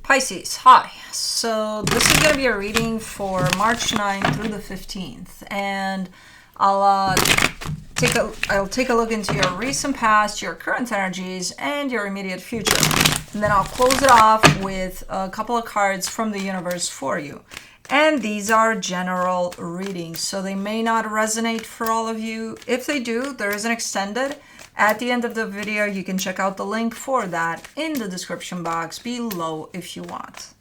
Pisces, hi. So this is going to be a reading for March 9th through the 15th, and I'll take a look into your recent past, your current energies, and your immediate future. And then I'll close it off with a couple of cards from the universe for you. And these are general readings, so they may not resonate for all of you. If they do, there is an extended. At the end of the video, you can check out the link for that in the description box below if you want.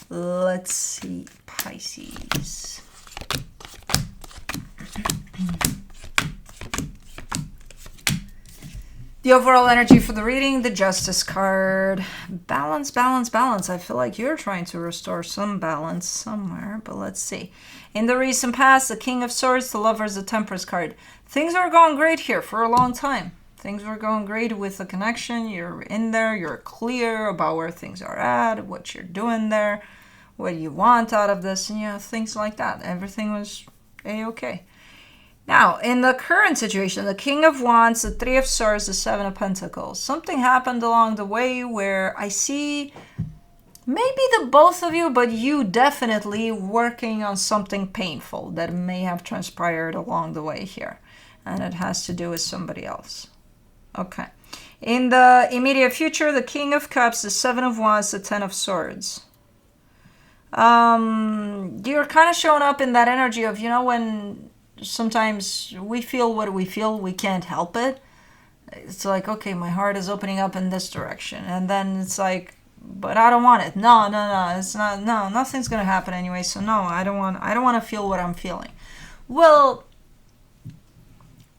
Let's see, Pisces. The overall energy for the reading, the Justice card. Balance, balance, balance. I feel like you're trying to restore some balance somewhere, but let's see. In the recent past, the King of Swords, the Lovers, the Temperance card. Things are going great here for a long time. Things were going great with the connection. You're in there. You're clear about where things are at, what you're doing there, what you want out of this, and yeah, things like that. Everything was A-okay. Now, in the current situation, the King of Wands, the Three of Swords, the Seven of Pentacles. Something happened along the way where I see maybe the both of you, but you definitely working on something painful that may have transpired along the way here. And it has to do with somebody else. Okay. In the immediate future, the King of Cups, the Seven of Wands, the Ten of Swords. You're kind of showing up in that energy of, you know, when sometimes we feel what we feel, we can't help it. It's like, okay, my heart is opening up in this direction. And then it's like, but I don't want it. No, it's not, no, nothing's going to happen anyway. So no, I don't want to feel what I'm feeling. Well,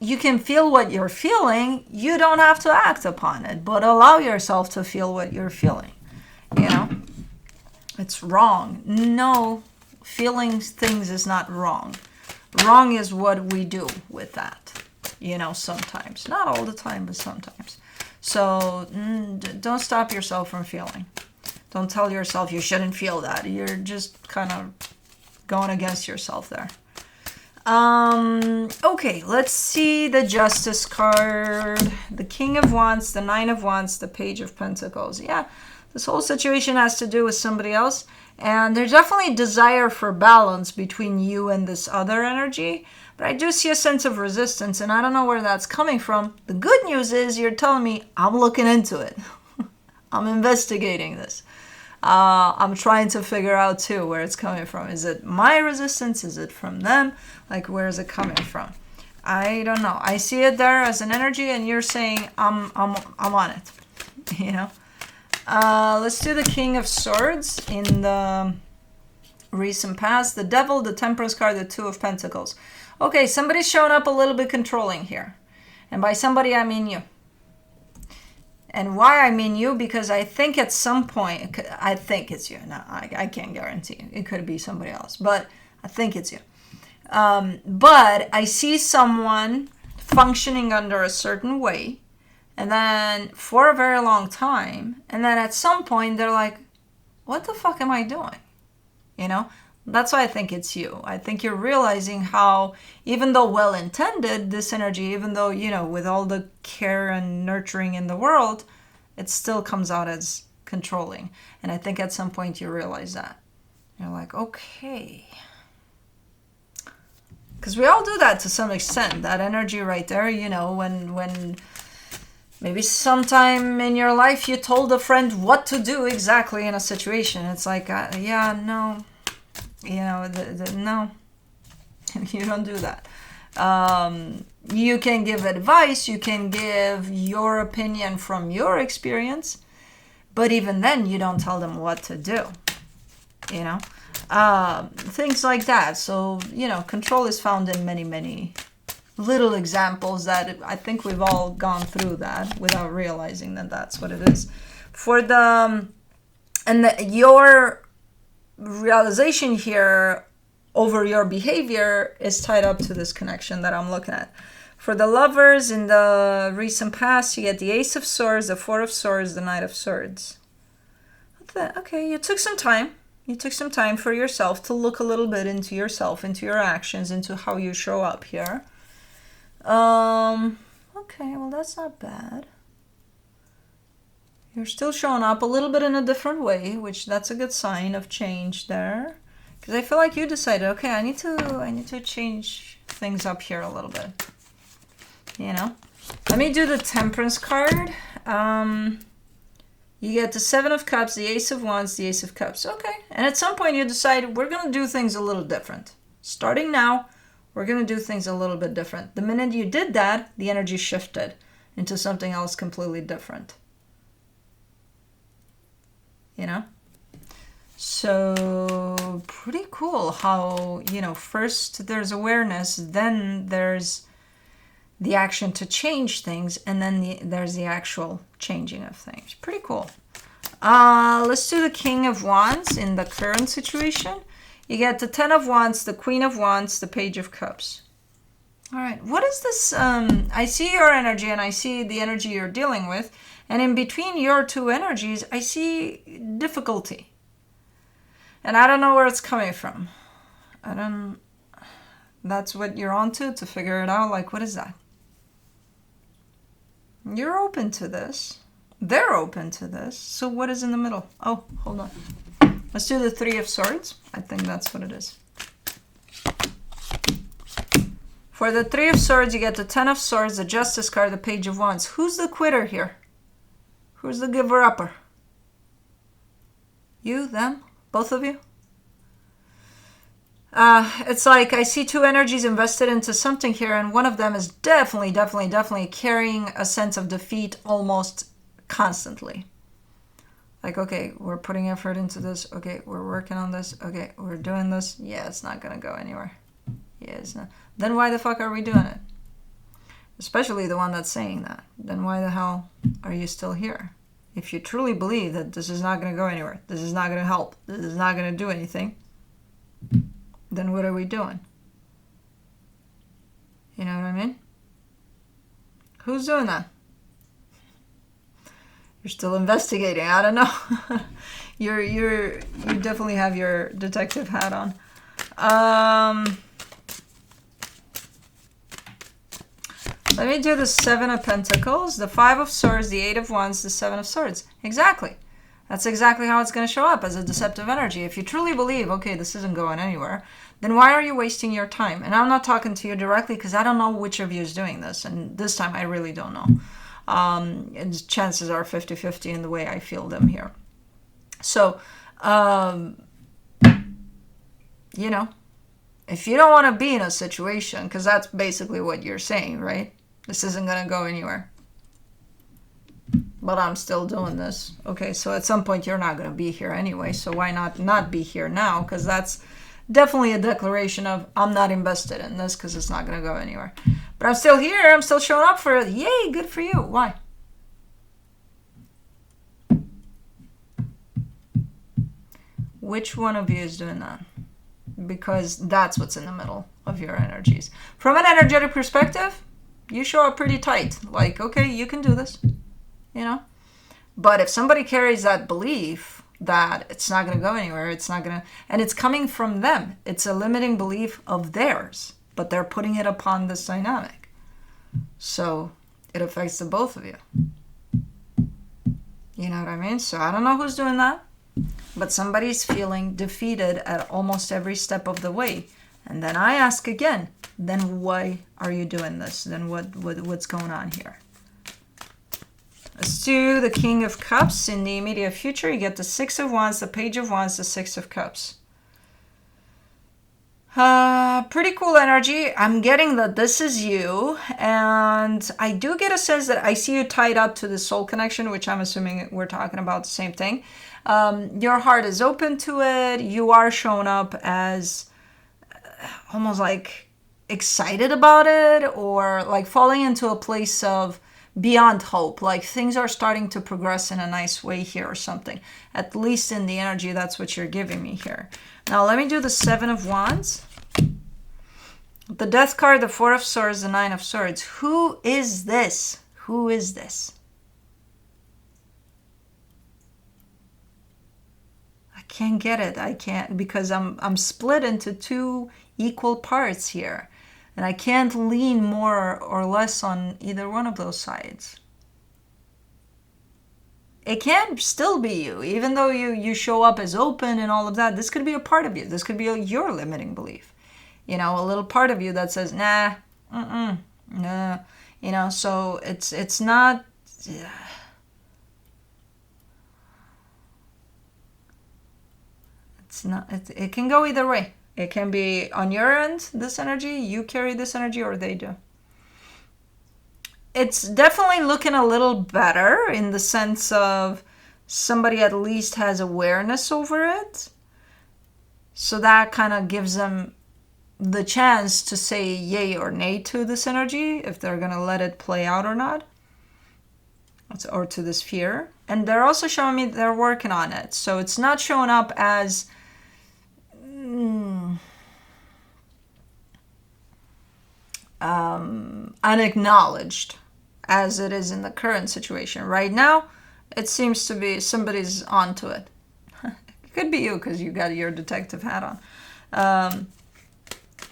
you can feel what you're feeling. You don't have to act upon it, but allow yourself to feel what you're feeling. You know, it's wrong. No, feeling things is not wrong. Wrong is what we do with that, you know, sometimes. Not all the time, but sometimes. So don't stop yourself from feeling. Don't tell yourself you shouldn't feel that. You're just kind of going against yourself there. Okay, let's see the Justice card. The King of Wands, the Nine of Wands, the Page of Pentacles. Yeah, this whole situation has to do with somebody else. And there's definitely desire for balance between you and this other energy. But I do see a sense of resistance, and I don't know where that's coming from. The good news is you're telling me I'm looking into it. I'm investigating this. I'm trying to figure out, too, where it's coming from. Is it my resistance? Is it from them? Like, where is it coming from? I don't know. I see it there as an energy, and you're saying I'm on it, you know? Let's do the King of Swords in the recent past. The Devil, the Temperance card, the Two of Pentacles. Okay, somebody's showing up a little bit controlling here. And by somebody, I mean you. And why I mean you, because I think at some point, I think it's you. No, I can't guarantee. It could be somebody else, but I think it's you. But I see someone functioning under a certain way. And then for a very long time, and then at some point they're like, what the fuck am I doing? You know, that's why I think it's you. I think you're realizing how, even though well-intended, this energy, even though, you know, with all the care and nurturing in the world, it still comes out as controlling. And I think at some point you realize that. You're like, okay. Because we all do that to some extent. That energy right there, you know, when maybe sometime in your life you told a friend what to do exactly in a situation. It's like, yeah, no, you know, no, you don't do that. You can give advice, you can give your opinion from your experience, but even then you don't tell them what to do, you know, things like that. So, you know, control is found in many, many little examples that I think we've all gone through that without realizing that that's what it is. For your realization here over your behavior is tied up to this connection that I'm looking at. For the Lovers in the recent past, you get the Ace of Swords, the Four of Swords, the Knight of Swords. Okay, you took some time. You took some time for yourself to look a little bit into yourself, into your actions, into how you show up here. Okay, well, that's not bad. You're still showing up a little bit in a different way, which that's a good sign of change there. Because I feel like you decided, okay, I need to change things up here a little bit. You know? Let me do the Temperance card. You get the Seven of Cups, the Ace of Wands, the Ace of Cups. Okay. And at some point you decide we're going to do things a little different. Starting now, we're going to do things a little bit different. The minute you did that, the energy shifted into something else completely different. You know? So pretty cool how, you know, first there's awareness, then there's the action to change things, and then there's the actual changing of things. Pretty cool. Let's do the King of Wands in the current situation. You get the Ten of Wands, the Queen of Wands, the Page of Cups. All right, what is this? I see your energy and I see the energy you're dealing with. And in between your two energies, I see difficulty. And I don't know where it's coming from. That's what you're onto to figure it out. Like, what is that? You're open to this. They're open to this. So what is in the middle? Oh, hold on. Let's do the Three of Swords. I think that's what it is. For the Three of Swords, you get the Ten of Swords, the Justice card, the Page of Wands. Who's the quitter here? Who's the giver-upper? You, them, both of you? It's like I see two energies invested into something here, and one of them is definitely carrying a sense of defeat almost constantly. Like, okay, we're putting effort into this. Okay, we're working on this. Okay, we're doing this. Yeah, it's not going to go anywhere. Yeah, it's not. Then why the fuck are we doing it? Especially the one that's saying that. Then why the hell are you still here? If you truly believe that this is not going to go anywhere, this is not going to help, this is not going to do anything, then what are we doing? You know what I mean? Who's doing that? You're still investigating. I don't know. you definitely have your detective hat on. Let me do the Seven of Pentacles, the Five of Swords, the Eight of Wands, the Seven of Swords. Exactly. That's exactly how it's going to show up, as a deceptive energy. If you truly believe, okay, this isn't going anywhere, then why are you wasting your time? And I'm not talking to you directly because I don't know which of you is doing this. And this time I really don't know. And chances are 50-50 in the way I feel them here. So, you know, if you don't want to be in a situation, because that's basically what you're saying, right? This isn't going to go anywhere. But I'm still doing this. Okay, so at some point you're not going to be here anyway. So why not be here now? Because that's definitely a declaration of I'm not invested in this because it's not going to go anywhere. But I'm still here. I'm still showing up for it. Yay, good for you. Why? Which one of you is doing that? Because that's what's in the middle of your energies. From an energetic perspective, you show up pretty tight. Like, okay, you can do this. You know? But if somebody carries that belief that it's not going to go anywhere, it's not going to, and it's coming from them, it's a limiting belief of theirs, but they're putting it upon this dynamic. So it affects the both of you. You know what I mean? So I don't know who's doing that, but somebody's feeling defeated at almost every step of the way. And then I ask again, then why are you doing this? Then what's going on here? Let's do the King of Cups. In the immediate future, you get the Six of Wands, the Page of Wands, the Six of Cups. Pretty cool energy. I'm getting that this is you. And I do get a sense that I see you tied up to the soul connection, which I'm assuming we're talking about the same thing. Your heart is open to it. You are showing up as almost like excited about it, or like falling into a place of beyond hope, like things are starting to progress in a nice way here or something. At least in the energy, that's what you're giving me here. Now let me do the Seven of Wands, the Death card, the Four of Swords, the Nine of Swords. Who is this? Who is this? I can't get it. I can't, because I'm split into two equal parts here. And I can't lean more or less on either one of those sides. It can still be you, even though you show up as open and all of that. This could be a part of you. This could be your limiting belief. You know, a little part of you that says, nah, nah. You know, so it's not. It's not. It can go either way. It can be on your end, this energy, you carry this energy, or they do. It's definitely looking a little better in the sense of somebody at least has awareness over it. So that kind of gives them the chance to say yay or nay to this energy, if they're going to let it play out or not, or to this fear. And they're also showing me they're working on it. So it's not showing up as unacknowledged as it is in the current situation. Right now, it seems to be somebody's onto it. It could be you because you got your detective hat on.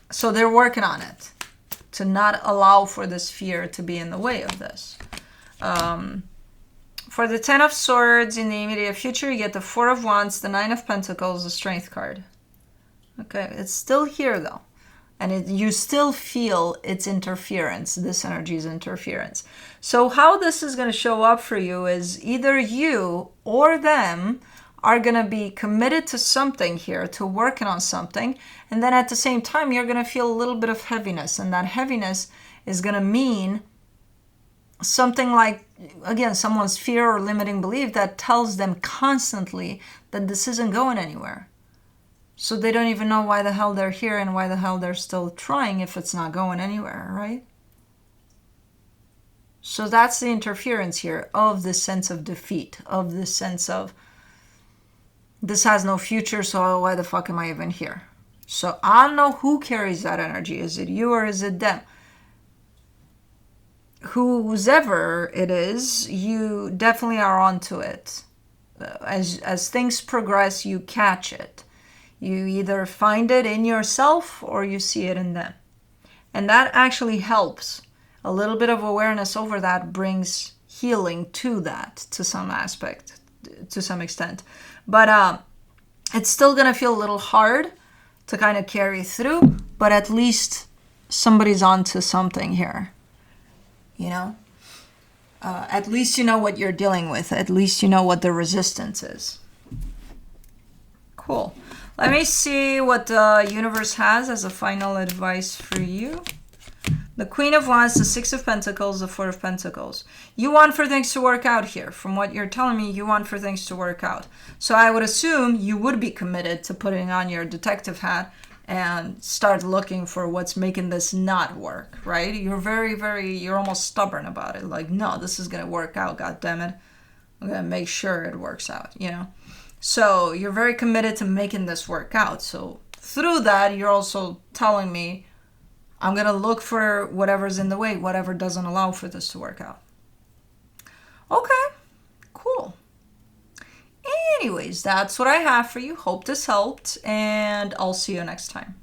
So they're working on it to not allow for this fear to be in the way of this. For the 10 of Swords in the immediate future, you get the 4 of Wands, the 9 of Pentacles, the Strength card. Okay, it's still here though. And you still feel its interference, this energy's interference. So how this is going to show up for you is either you or them are going to be committed to something here, to working on something. And then at the same time, you're going to feel a little bit of heaviness. And that heaviness is going to mean something like, again, someone's fear or limiting belief that tells them constantly that this isn't going anywhere. So they don't even know why the hell they're here and why the hell they're still trying if it's not going anywhere, right? So that's the interference here of this sense of defeat, of this sense of this has no future, so why the fuck am I even here? So I don't know who carries that energy. Is it you or is it them? Whoever it is, you definitely are onto it. As things progress, you catch it. You either find it in yourself or you see it in them. And that actually helps. A little bit of awareness over that brings healing to that, to some aspect, to some extent. But it's still going to feel a little hard to kind of carry through, but at least somebody's onto something here. You know? At least you know what you're dealing with. At least you know what the resistance is. Cool. Let me see what the universe has as a final advice for you. The Queen of Wands, the 6 of Pentacles, the 4 of Pentacles. You want for things to work out here. From what you're telling me, you want for things to work out. So I would assume you would be committed to putting on your detective hat and start looking for what's making this not work, right? You're almost stubborn about it. Like, no, this is going to work out, God damn it. I'm going to make sure it works out, you know? So you're very committed to making this work out. So through that, you're also telling me, I'm going to look for whatever's in the way, whatever doesn't allow for this to work out. Okay, cool. Anyways, that's what I have for you. Hope this helped, and I'll see you next time.